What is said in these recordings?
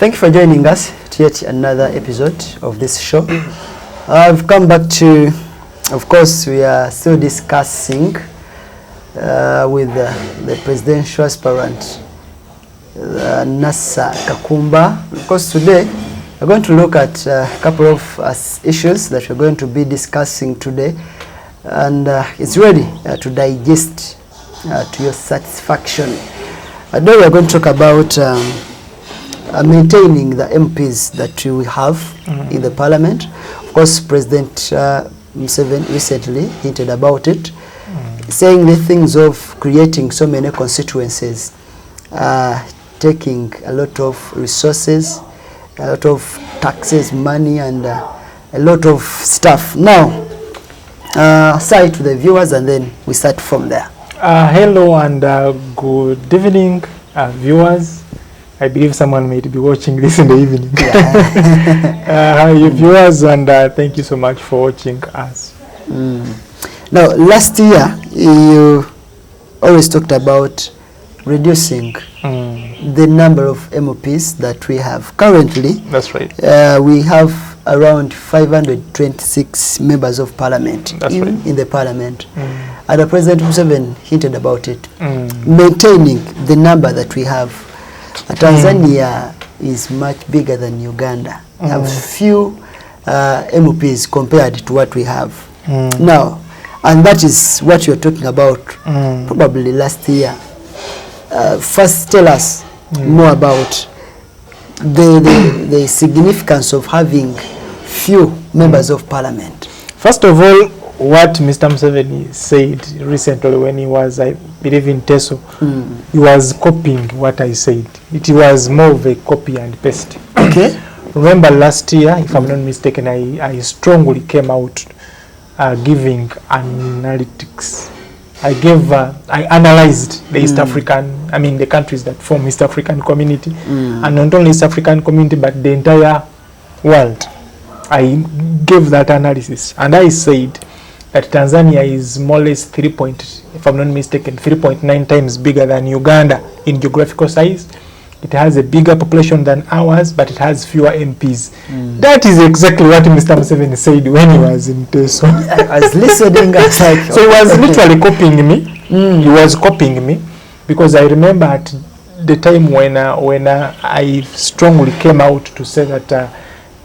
Thank you for joining us to yet another episode of this show. I've come back to, of course, we are still discussing with the presidential aspirant, Nasa Kakumba. Of course, today we're going to look at a couple of issues that we're going to be discussing today, and it's ready to digest to your satisfaction. Today we're going to talk about maintaining the MPs that we have in the parliament. Of course, President Museveni recently hinted about it, saying the things of creating so many constituencies, taking a lot of resources, a lot of taxes, money, and a lot of stuff. Now, say to the viewers, and then we start from there. Hello and good evening, viewers. I believe someone may be watching this in the evening. Yeah. Hi, viewers, and thank you so much for watching us. Now, last year, you always talked about reducing the number of MPs that we have. Currently, that's right. We have around 526 members of parliament in the parliament. And President Museveni hinted about it, maintaining the number that we have. Tanzania is much bigger than Uganda. We have few MPs compared to what we have now, and that is what you're talking about probably last year. First, tell us more about the significance of having few members of parliament. First of all, what Mr. Museveni said recently when he was, I believe, in Teso, he was copying what I said. It was more of a copy and paste. Okay. Remember last year, if I'm not mistaken, I strongly came out giving analytics. I analyzed the East African, the countries that form East African community, and not only East African community, but the entire world. I gave that analysis, and I said that Tanzania is more or less 3.9 times bigger than Uganda in geographical size. It has a bigger population than ours, but it has fewer MPs. That is exactly what Mr. Museveni said when he was in Teso. I was listening. I was like, so he was literally copying me. He was copying me, because I remember at the time when I strongly came out to say that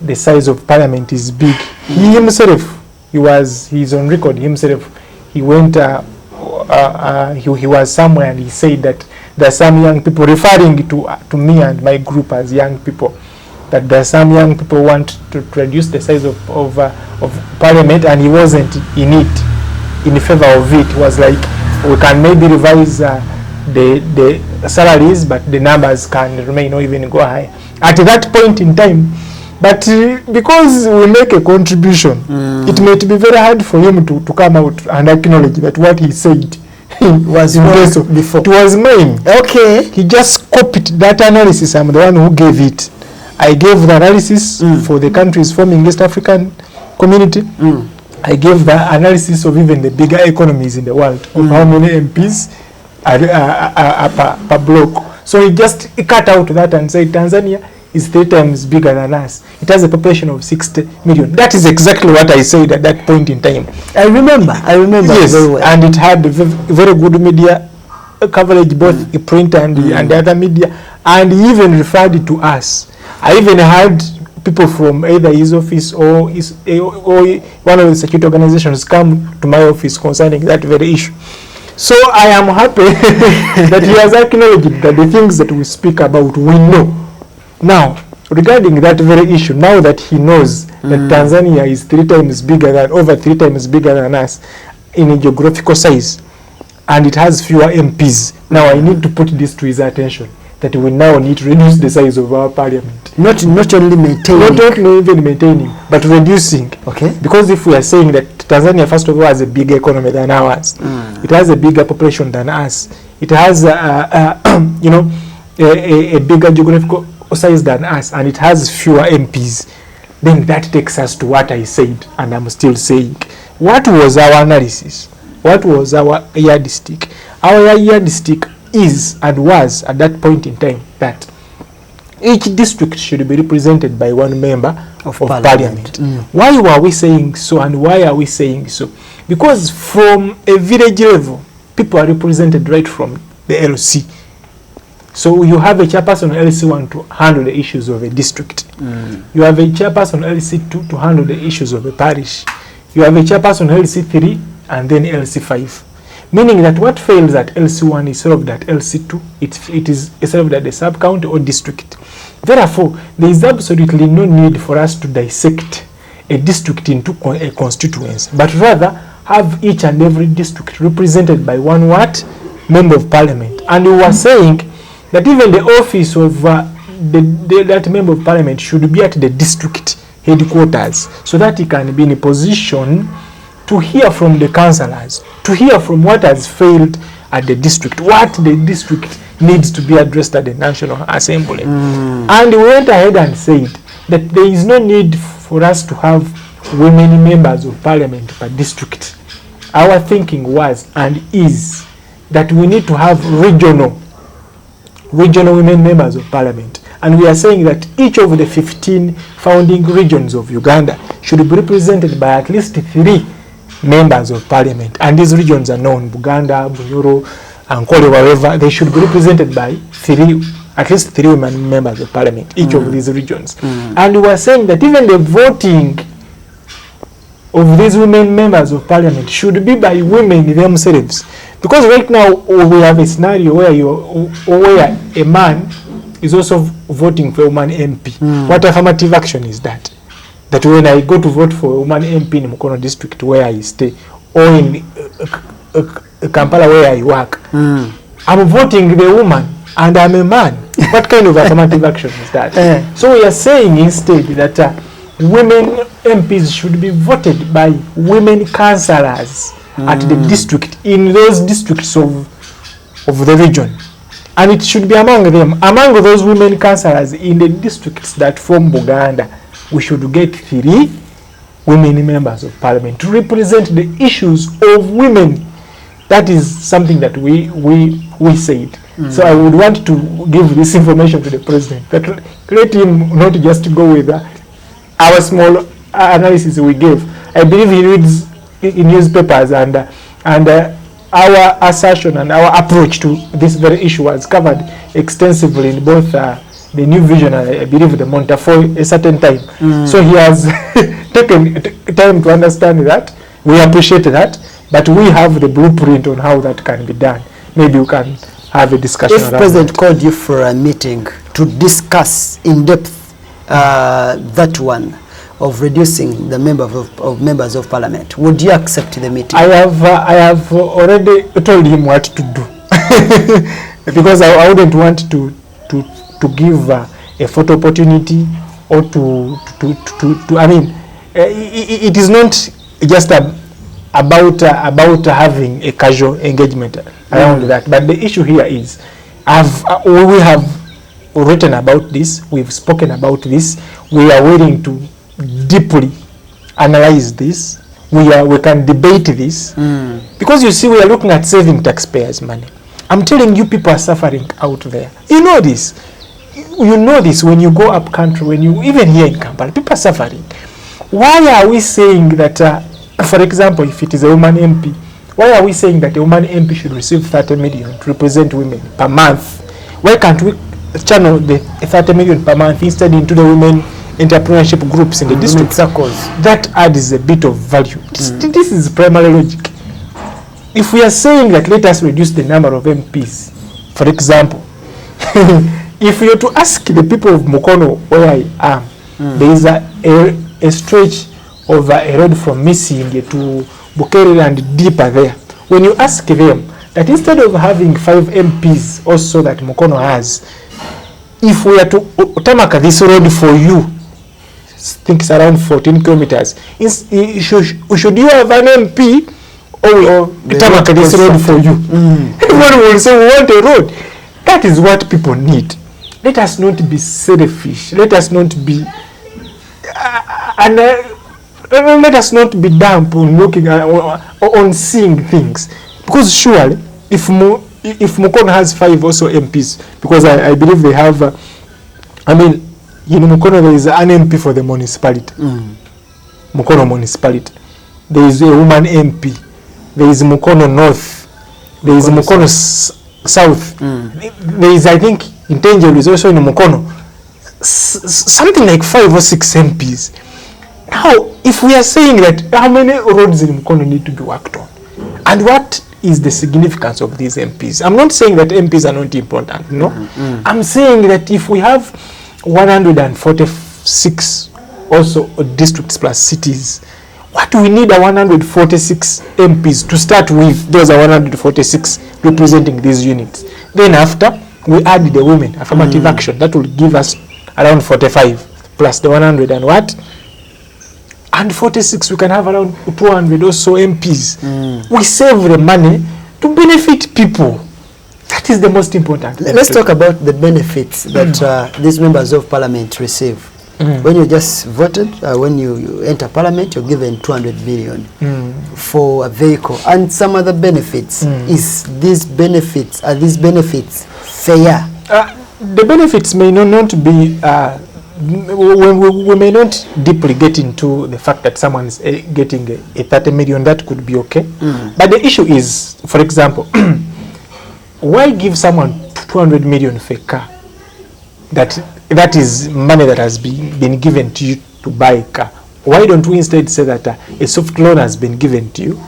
the size of parliament is big. He himself, he's on record himself. He went, he was somewhere and he said that there are some young people, referring to me and my group as young people, that there are some young people who want to reduce the size of parliament, and he wasn't in favor of it. He was like, we can maybe revise the salaries, but the numbers can remain or even go high. At that point in time, but because we make a contribution, it may be very hard for him to come out and acknowledge that what he said was before. It was mine. Okay. He just copied that analysis. I'm the one who gave it. I gave the analysis for the countries forming East African community. I gave the analysis of even the bigger economies in the world, of how many MPs are per block. So he just cut out that and said Tanzania is 3 times bigger than us. It has a population of 60 million. That is exactly what I said at that point in time. I remember yes, very well. And it had very good media coverage, both print and the other media, and he even referred to us. I even had people from either his office or one of the security organizations come to my office concerning that very issue. So I am happy that he has acknowledged that the things that we speak about, we know. Now, regarding that very issue, now that he knows that Tanzania is over 3 times bigger than us in a geographical size, and it has fewer MPs, now I need to put this to his attention, that we now need to reduce the size of our parliament. Not only maintaining, but reducing. Okay. Because if we are saying that Tanzania, first of all, has a bigger economy than ours, it has a bigger population than us, it has a bigger geographical size than us, and it has fewer MPs, then that takes us to what I said, and I'm still saying. What was our analysis? What was our yardstick? Our yardstick is and was at that point in time that each district should be represented by one member of parliament. Why were we saying so, and why are we saying so? Because from a village level, people are represented right from the LC. So you have a chairperson LC1 to handle the issues of a district. You have a chairperson LC2 to handle the issues of a parish. You have a chairperson LC3 and then LC5. Meaning that what fails at LC1 is solved at LC2. It is solved at the sub-county or district. Therefore, there is absolutely no need for us to dissect a district into a constituency, but rather have each and every district represented by one member of parliament. And we were saying that even the office of that member of parliament should be at the district headquarters, so that he can be in a position to hear from the councillors, to hear from what has failed at the district, what the district needs to be addressed at the National Assembly. And we went ahead and said that there is no need for us to have women members of parliament per district. Our thinking was and is that we need to have regional women members of parliament. And we are saying that each of the 15 founding regions of Uganda should be represented by at least 3 members of parliament, and these regions are known: Buganda, Bunyoro, Ankole, wherever. They should be represented by at least 3 women members of parliament, each of these regions. And we are saying that even the voting of these women members of parliament should be by women themselves, because right now we have a scenario where a man is also voting for a woman MP. What affirmative action is that? That when I go to vote for a woman MP in Mukono district where I stay, or in Kampala where I work, I'm voting the woman and I'm a man. What kind of affirmative action is that? So we are saying instead that women MPs should be voted by women councillors at the district, in those districts of the region. And it should be among them, among those women councillors in the districts that form Buganda, we should get 3 women members of parliament to represent the issues of women. That is something that we said. So I would want to give this information to the president, that let him not just go with our small analysis we gave. I believe he reads in newspapers, and our assertion and our approach to this very issue was covered extensively in both the New Vision and I believe the Monta for a certain time. So he has taken time to understand that. We appreciate that, but we have the blueprint on how that can be done. Maybe we can have a discussion. If President called you for a meeting to discuss in depth that one of reducing the members of parliament, would you accept the meeting? I have already told him what to do because I wouldn't want to give a photo opportunity, or to I mean, it is not just about having a casual engagement around that. But the issue here is, we have written about this, we've spoken about this, we are willing to deeply analyze this, we can debate this, because you see, we are looking at saving taxpayers' money. I'm telling you, people are suffering out there. You know this. You know this when you go up country, when you even here in Kampala, people are suffering. Why are we saying that, for example, if it is a woman MP, why are we saying that a woman MP should receive 30 million to represent women per month? Why can't we channel the 30 million per month instead into the women entrepreneurship groups in the district circles? That adds a bit of value. This is primary logic. If we are saying that let us reduce the number of MPs, for example, if you are to ask the people of Mukono where I am, there is a stretch of a road from Missing to Bukere and deeper there. When you ask them that instead of having 5 MPs also that Mukono has, if we are to tarmac this road for you, I think it's around 14 kilometers, should you have an MP or tarmac this road for you? Everyone will say we want a road. That is what people need. Let us not be selfish. Let us not be let us not be damp on looking at, on seeing things, because surely if Mukono has 5 also MPs, because I believe they have I mean, in Mukono there is an MP for the municipality. Mukono municipality. There is a woman MP. There is Mukono North. There is Mukono South. There is, I think, Intenjel is also in Mukono. Something like 5 or 6 MPs. Now, if we are saying that, how many roads in Mukono need to be worked on? And what is the significance of these MPs? I'm not saying that MPs are not important, no. I'm saying that if we have 146 also districts plus cities, what do we need are 146 MPs to start with? Those are 146 representing these units. Then after, we add the women, affirmative action, that will give us around 45 plus the 100 and what? And 46, we can have around 200 or so MPs. We save the money to benefit people. That is the most important. Let's talk about the benefits that these members of parliament receive. When you just voted, when you enter parliament, you're given 200 million for a vehicle and some other benefits. Are these benefits fair? The benefits may not be, we may not deeply get into the fact that someone's getting a 30 million, that could be okay. But the issue is, for example, why give someone 200 million for a car? That is money that has been given to you to buy a car. Why don't we instead say that a soft loan has been given to you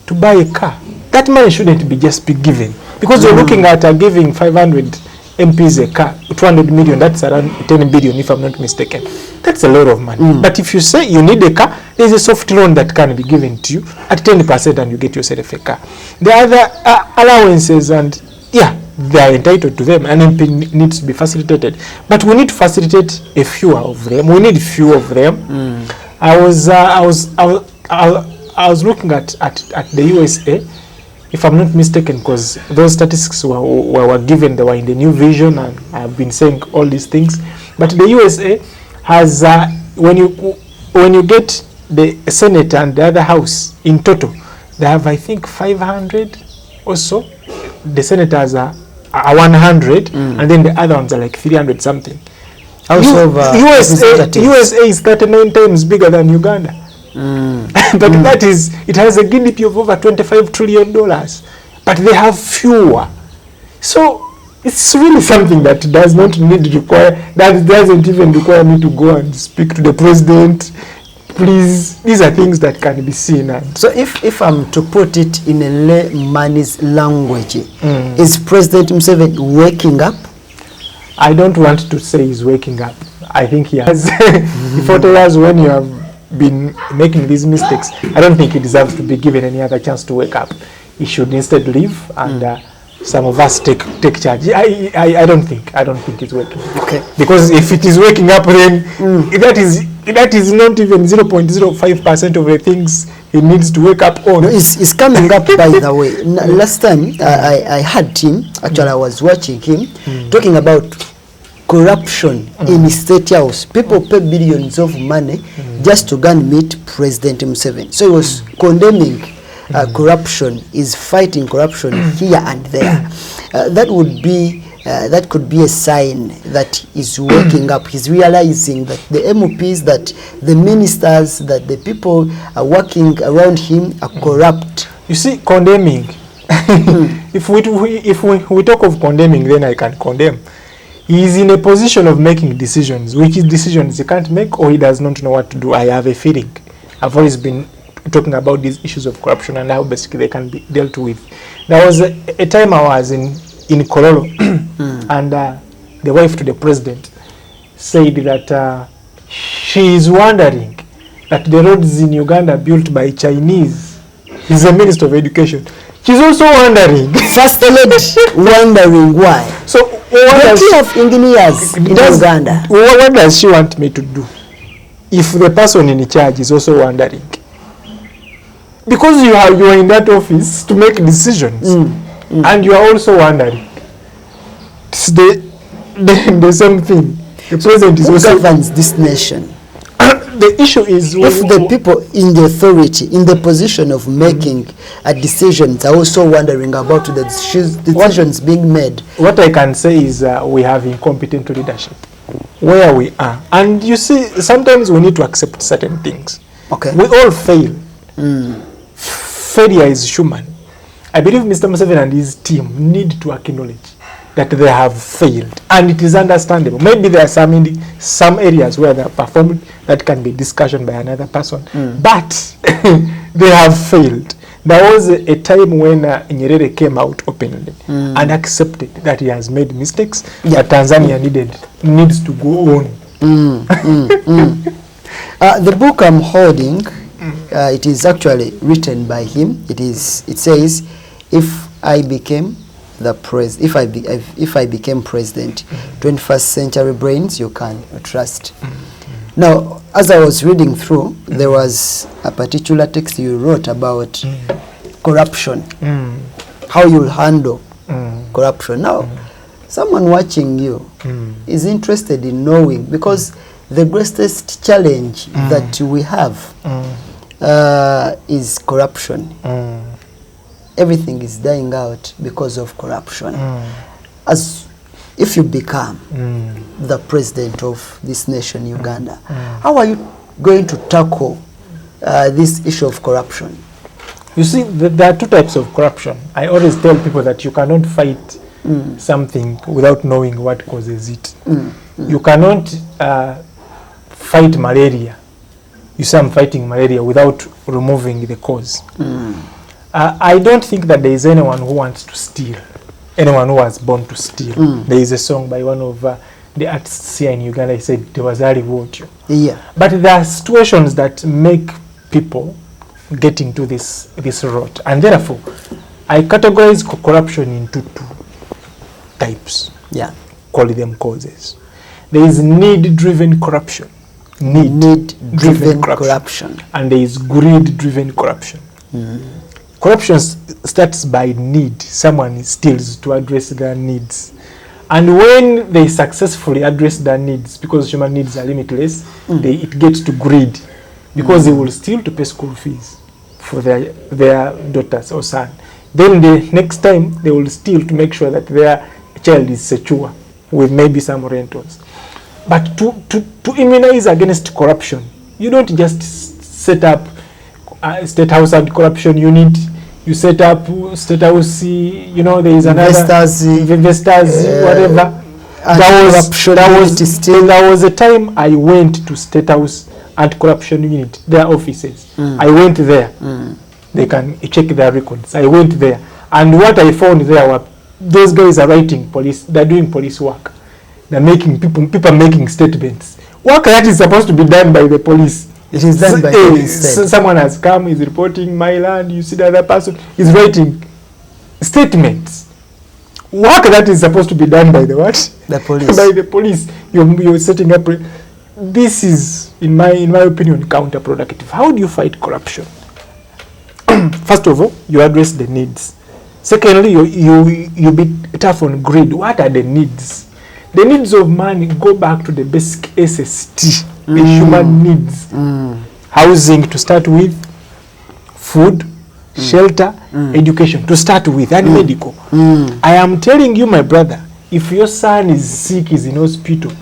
to buy a car? That money shouldn't be just be given. Because you're looking at giving 500 MPs a car, 200 million, that's around 10 billion if I'm not mistaken. That's a lot of money. But if you say you need a car, there's a soft loan that can be given to you at 10% and you get yourself a car. The other allowances and they are entitled to them. An MP needs to be facilitated, but we need to facilitate a few of them. We need few of them. I was looking at the USA, if I'm not mistaken, because those statistics were given. They were in the New Vision, and I've been saying all these things. But the USA has when you get the Senate and the other House in total, they have, I think, 500 or so. The senators are 100, and then the other ones are like 300 something. USA is 39 times bigger than Uganda. But that is, it has a GDP of over $25 trillion, but they have fewer. So it's really something that does not that doesn't even require me to go and speak to the president. Please, these are things that can be seen. So if I'm to put it in a layman's language, is President Museveni waking up? I don't want to say he's waking up. I think he has. 40 years when you have been making these mistakes, I don't think he deserves to be given any other chance to wake up. He should instead leave and some of us take charge. I don't think it's working. Okay. Because if it is waking up, then that is not even 0.05% of the things he needs to wake up on. No, it's coming up, by the way. Last time I had him, actually I was watching him, talking about corruption in State House. People pay billions of money just to go and meet President Museveni. So he was condemning corruption, is fighting corruption here and there. That could be a sign that he's waking up. He's realizing that the MPs, that the ministers, that the people are working around him are corrupt. You see, condemning. If we talk of condemning, then I can condemn. He is in a position of making decisions, which decisions he can't make or he does not know what to do. I have a feeling. I've always been talking about these issues of corruption and how basically they can be dealt with. There was a time I was in Kololo and the wife to the president said that she is wondering that the roads in Uganda built by Chinese. He's a minister of education. She's also wondering. First lady wondering why. So what of engineers in Uganda? What does she want me to do if the person in charge is also wondering? Because you are in that office to make decisions, and you are also wondering. It's the same thing. The president is also governs this nation. The issue is if the people in the authority, in the position of making decisions, are also wondering about the decisions being made. What I can say is we have incompetent leadership. where we are. And you see, sometimes we need to accept certain things. Okay. We all fail. Failure is human. I believe Mr. Museveni and his team need to acknowledge that they have failed, and it is understandable. Maybe there are some areas where they are performing that can be discussion by another person, but they have failed. There was a time when Nyerere came out openly and accepted that he has made mistakes, that Tanzania needs to go on. The book I'm holding, it is actually written by him. It says, if I became president, 21st century brains you can trust. Now, as I was reading through, there was a particular text you wrote about corruption, how you'll handle corruption. Now, someone watching you is interested in knowing, because the greatest challenge that we have is corruption. Everything is dying out because of corruption. As if you become the president of this nation, Uganda, how are you going to tackle this issue of corruption? You see, there are two types of corruption. I always tell people that you cannot fight something without knowing what causes it. You cannot fight malaria. You say I'm fighting malaria without removing the cause. I don't think that there is anyone who wants to steal, anyone who was born to steal. There is a song by one of the artists here in Uganda. He said, "There was a reboot." Yeah. But there are situations that make people get into this rot, and therefore, I categorize corruption into two types. Yeah. Call them causes. There is need-driven corruption. Need-driven corruption. And there is greed-driven corruption. Corruption starts by need. Someone steals to address their needs. And when they successfully address their needs, because human needs are limitless, it gets to greed. Because they will steal to pay school fees for their daughters or son. Then the next time, they will steal to make sure that their child is secure with maybe some rentals. But to immunize against corruption, you don't just set up State House Anti-Corruption Unit. You set up State House, there is another investors, whatever. There was a time I went to State House Anti-Corruption Unit, their offices. I went there. They can check their records. I went there, and what I found there were those guys are writing police. They're doing police work. They're making people making statements. Work that is supposed to be done by the police. It is done by police. Someone has come, is reporting my land. You see the other person is writing statements. Work that is supposed to be done by the what? The police. By the police. You're setting up. This is, in my opinion, counterproductive. How do you fight corruption? First of all, you address the needs. Secondly, you be tough on greed. What are the needs? The needs of man go back to the basic SST, the human needs. Housing to start with, food, shelter, education to start with, and medical. I am telling you, my brother, if your son is sick, is in hospital,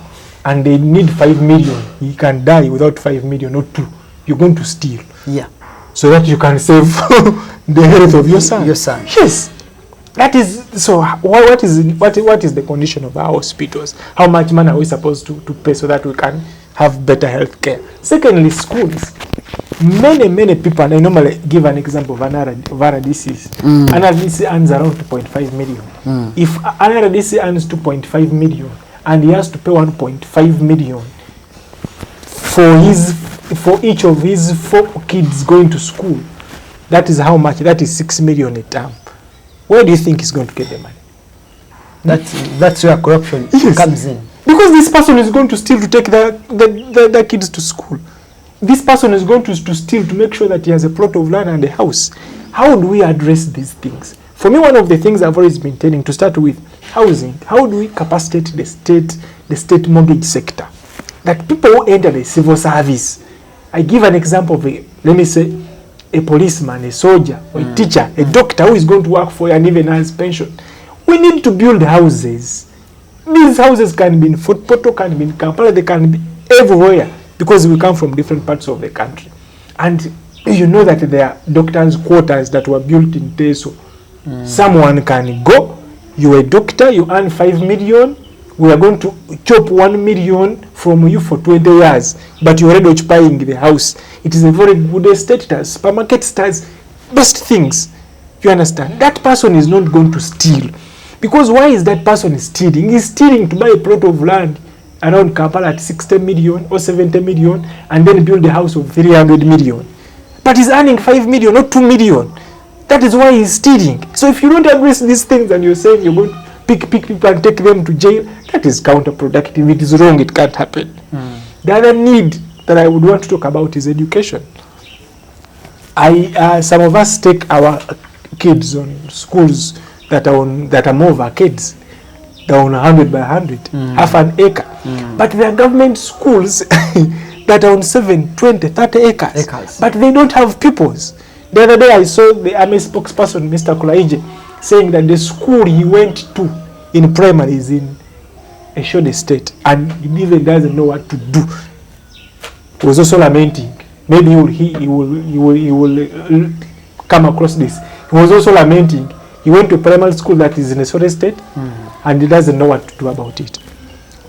and they need 5 million, he can die without 5 million or 2. You're going to steal. Yeah. So that you can save the health of your son. Your son. Yes. That is, so what is the condition of our hospitals? How much money are we supposed to pay so that we can have better health care? Secondly, schools. Many people, and I normally give an example of an RDC. An RDC earns around 2.5 million. If an RDC earns 2.5 million and he has to pay 1.5 million for each of his 4 kids going to school, that is how much? That is 6 million a term. Where do you think he's going to get the money? That's where corruption comes in. Because this person is going to steal to take the kids to school. This person is going to steal to make sure that he has a plot of land and a house. How do we address these things? For me, one of the things I've always been telling, to start with housing. How do we capacitate the state mortgage sector? That people who enter the civil service. I give an example of let me say, a policeman, a soldier, or a teacher, a doctor who is going to work for you and even has pension. We need to build houses These houses can be in Fort Portal, can be in Kampala, they can be everywhere because we come from different parts of the country. And you know that there are doctors' quarters that were built in Teso. Someone can go, you're a doctor, you earn 5 million, we are going to chop 1 million from you for 20 years, but you're already occupying the house. It is a very good estate, it has supermarket, it has best things. You understand? That person is not going to steal. Because why is that person stealing? He's stealing to buy a plot of land around Kampala at 60 million or 70 million and then build a house of 300 million. But he's earning 5 million or 2 million. That is why he's stealing. So if you don't address these things and you're saying you're going to pick people and take them to jail, that is counterproductive. It is wrong. It can't happen. The other need that I would want to talk about is education. Some of us take our kids on schools that are more of arcades. They're on 100 by 100, half an acre. But there are government schools that are on 7, 20, 30 acres. But they don't have pupils. The other day I saw the army spokesperson, Mr. Kulaije, saying that the school he went to in primary is in a short estate and he even doesn't know what to do. He was also lamenting. Maybe he will come across this. He was also lamenting. He went to a primary school that is in a short estate and he doesn't know what to do about it.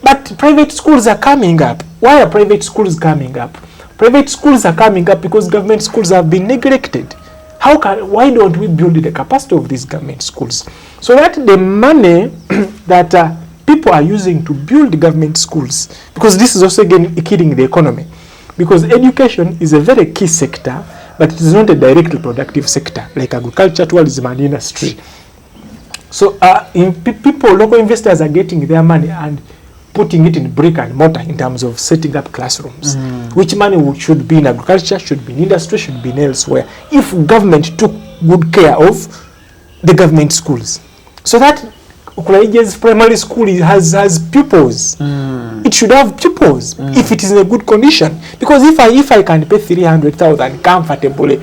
But private schools are coming up. Why are private schools coming up? Private schools are coming up because government schools have been neglected. Why don't we build the capacity of these government schools? So that the money that people are using to build government schools, because this is also again killing the economy, because education is a very key sector, but it is not a directly productive sector like agriculture, tourism and industry. So local investors are getting their money and putting it in brick and mortar in terms of setting up classrooms. Which money should be in agriculture, should be in industry, should be in elsewhere, if government took good care of the government schools. So that Ukulaije's primary school has pupils. It should have pupils if it is in a good condition. Because if I can pay 300,000 comfortably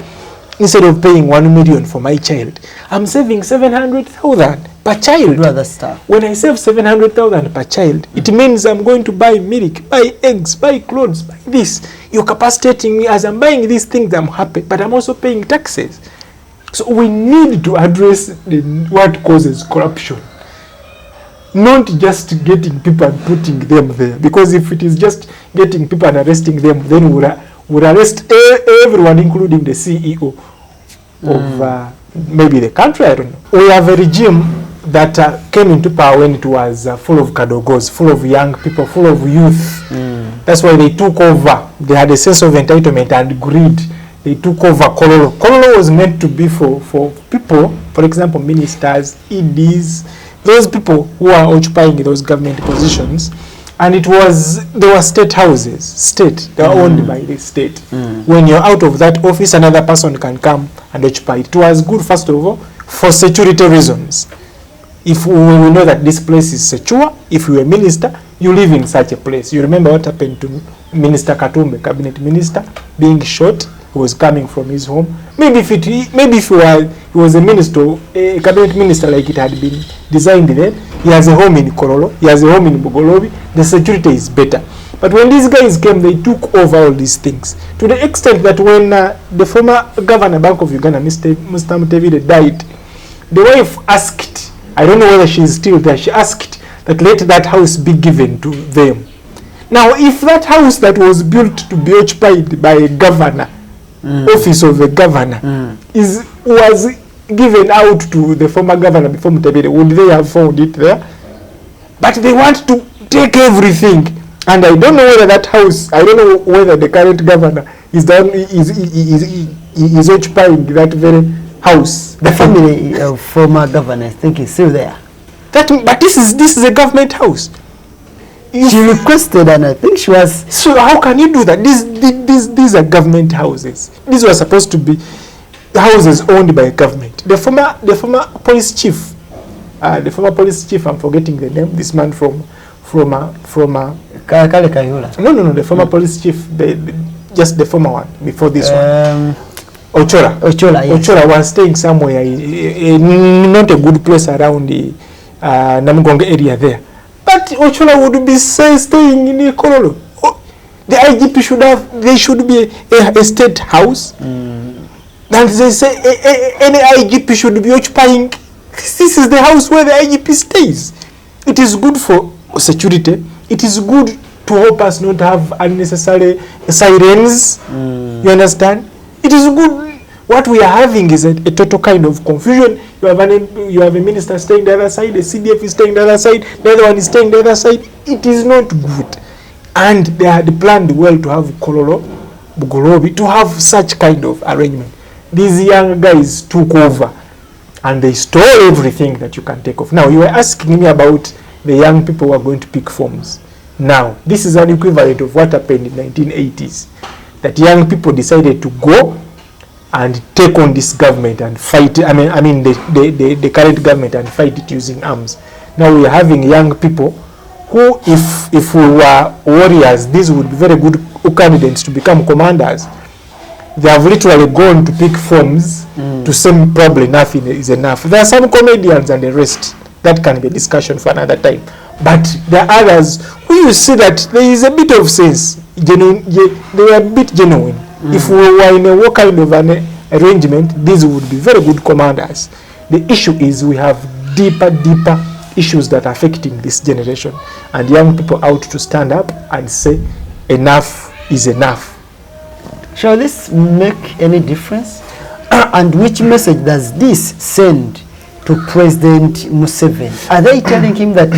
instead of paying 1 million for my child, I'm saving 700,000 per child. Rather stuff. When I save 700,000 per child, it means I'm going to buy milk, buy eggs, buy clothes, buy this. You're capacitating me. As I'm buying these things, I'm happy, but I'm also paying taxes. So we need to address what causes corruption. Not just getting people and putting them there. Because if it is just getting people and arresting them, then we'll arrest everyone, including the CEO of maybe the country, I don't know. We have a regime that came into power when it was full of kadogos, full of young people, full of youth. That's why they took over. They had a sense of entitlement and greed. They took over Kololo. Kololo was meant to be for people, for example, ministers, EDs, those people who are occupying those government positions. And they were state houses, they were owned by the state. When you're out of that office, another person can come and occupy it. It was good, first of all, for security reasons. If we know that this place is secure, if you're a minister, you live in such a place. You remember what happened to Minister Katumbe, cabinet minister, being shot. He was coming from his home. Maybe if he was a minister, a cabinet minister like it had been designed then, he has a home in Kololo, he has a home in Bogolobi, the security is better. But when these guys came, they took over all these things. To the extent that when the former governor, Bank of Uganda, Mr. Mutevile, died, the wife asked, I don't know whether she is still there, she asked that let that house be given to them. Now, if that house that was built to be occupied by a governor, office of a governor, was given out to the former governor before Mutevile, would they have found it there? But they want to take everything. And I don't know whether that house, I don't know whether the current governor is occupying that very house. The family of former governor, I think, is still there. But this is a government house. She requested, and I think she was. So how can you do that? These are government houses. These were supposed to be houses owned by government. The former police chief, I'm forgetting the name. This man from Kale Kayula. No, the former police chief, just the former one before this one. Ochola, yes. Ochola was staying somewhere, not a good place around the Namugonga area there. But Ochola would be staying in a Kololo. The IGP should be a state house. And they say any IGP should be occupying. This is the house where the IGP stays. It is good for security. It is good to help us not have unnecessary sirens. You understand? It is good. What we are having is a total kind of confusion. You have a minister staying the other side, the CDF is staying the other side, the other one is staying the other side. It is not good. And they had planned well to have Kololo, Bugorobi, to have such kind of arrangement. These young guys took over and they stole everything that you can take off. Now, you were asking me about the young people who are going to pick forms. Now, this is an equivalent of what happened in the 1980s. That young people decided to go and take on this government and fight, the current government and fight it using arms. Now we are having young people who, if we were warriors, these would be very good candidates to become commanders. They have literally gone to pick forms to say probably enough is enough. There are some comedians and the rest. That can be a discussion for another time. But there are others who you see that there is a bit of sense. They are a bit genuine. If we were in a kind of an arrangement, these would be very good commanders. The issue is we have deeper issues that are affecting this generation. And young people out to stand up and say, enough is enough. Shall this make any difference? And which message does this send to President Museveni? Are they telling him that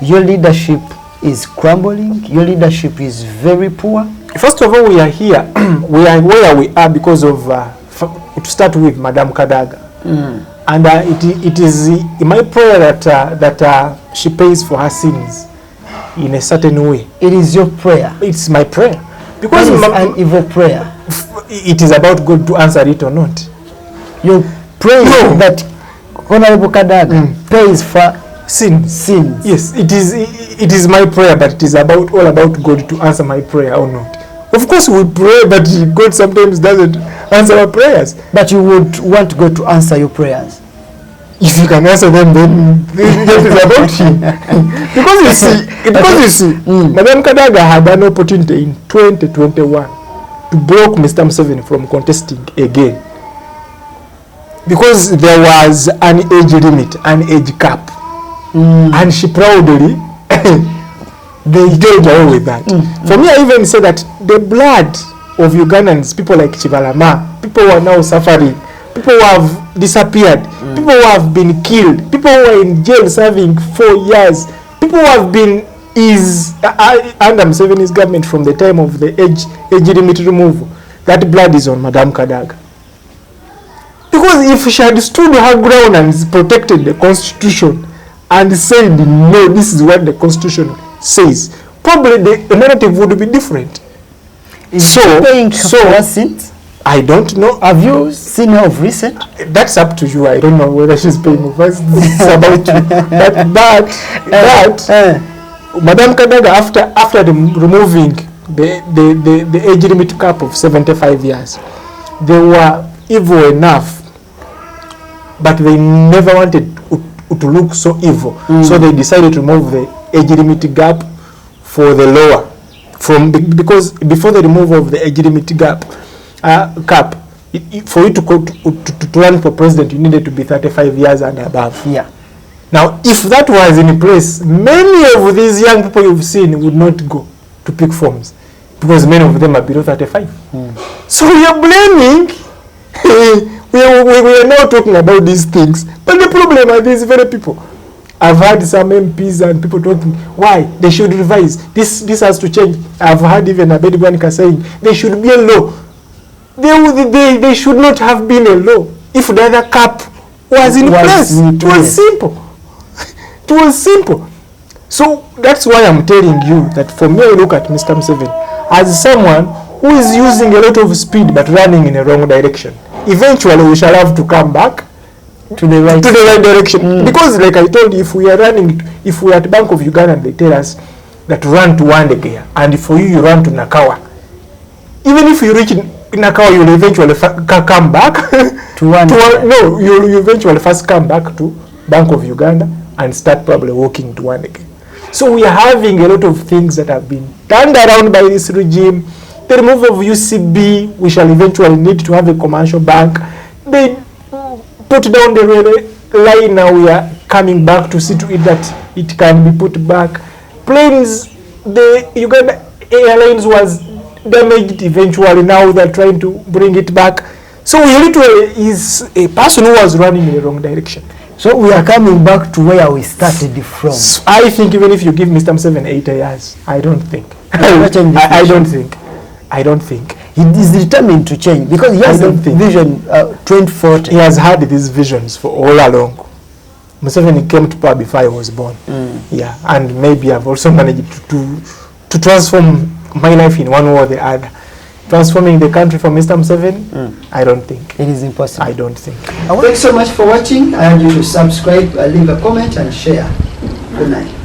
your leadership is crumbling, your leadership is very poor? First of all, we are here. We are where we are because of, to start with, Madam Kadaga. And it is in my prayer that she pays for her sins in a certain way. It is your prayer? It's my prayer. Because it is an evil prayer. It is about God to answer it or not. You pray that Honorable Kadaga pays for sins. Yes, it is my prayer, but it is all about God to answer my prayer or not. Of course we pray, but God sometimes doesn't answer our prayers. But you would want God to answer your prayers? If you can answer them, then it is about him. Because you see, Madam Kadaga had an opportunity in 2021 to block Mr. Museveni from contesting again. Because there was an age limit, an age cap. And she proudly they get away with that. For me, I even say that the blood of Ugandans, people like Chibalama, people who are now suffering, people who have disappeared, people who have been killed, people who are in jail serving 4 years, people who have been under Museveni's government from the time of the age limit removal, that blood is on Madam Kadaga. Because if she had stood her ground and protected the constitution and said, no, this is what the constitution says, probably the narrative would be different. Is she paying for sins? I don't know. Have you seen her of recent? That's up to you. I don't know whether she's paying for sins. It's about you. But Madam Kadaga, after removing the age limit cap of 75 years, they were evil enough, but they never wanted to look so evil. So they decided to remove the age limit gap for the lower. Because before the removal of the age limit cap, for you to run for president, you needed to be 35 years and above. Yeah. Now, if that was in place, many of these young people you've seen would not go to pick forms because many of them are below 35. So we are blaming. we are now talking about these things, but the problem are these very people. I've heard some MPs and people talking why they should revise this has to change. I've heard even Abedwanika saying there should be a law. They should not have been a law if the other cap was in place. It was simple. It was simple. So that's why I'm telling you that for me, I look at Mr. Museveni as someone who is using a lot of speed but running in a wrong direction. Eventually, we shall have to come back to the right direction. Because, like I told you, if we are at Bank of Uganda and they tell us that run to Wandegea, and for you run to Nakawa, even if you reach Nakawa, you'll eventually come back to Wandegea. You eventually first come back to Bank of Uganda and start probably walking to Wandegea. So we are having a lot of things that have been turned around by this regime. The removal of UCB, we shall eventually need to have a commercial bank. They put down the railway line, now we are coming back to see to it that it can be put back. Planes, the Uganda Airlines was damaged eventually, now they're trying to bring it back. So he literally is a person who was running in the wrong direction. So we are coming back to where we started from. So I think even if you give Mr. Museveni 8 years, I don't think. I don't think. He is determined to change because he has a vision 2040. He has had these visions for all along. Museveni came to power before I was born. Yeah, and maybe I've also managed to transform my life in one way or the other. Transforming the country for Mr. Museveni, I don't think. It is impossible. I don't think. Thanks so much for watching. I urge you to subscribe, leave a comment and share. Good night.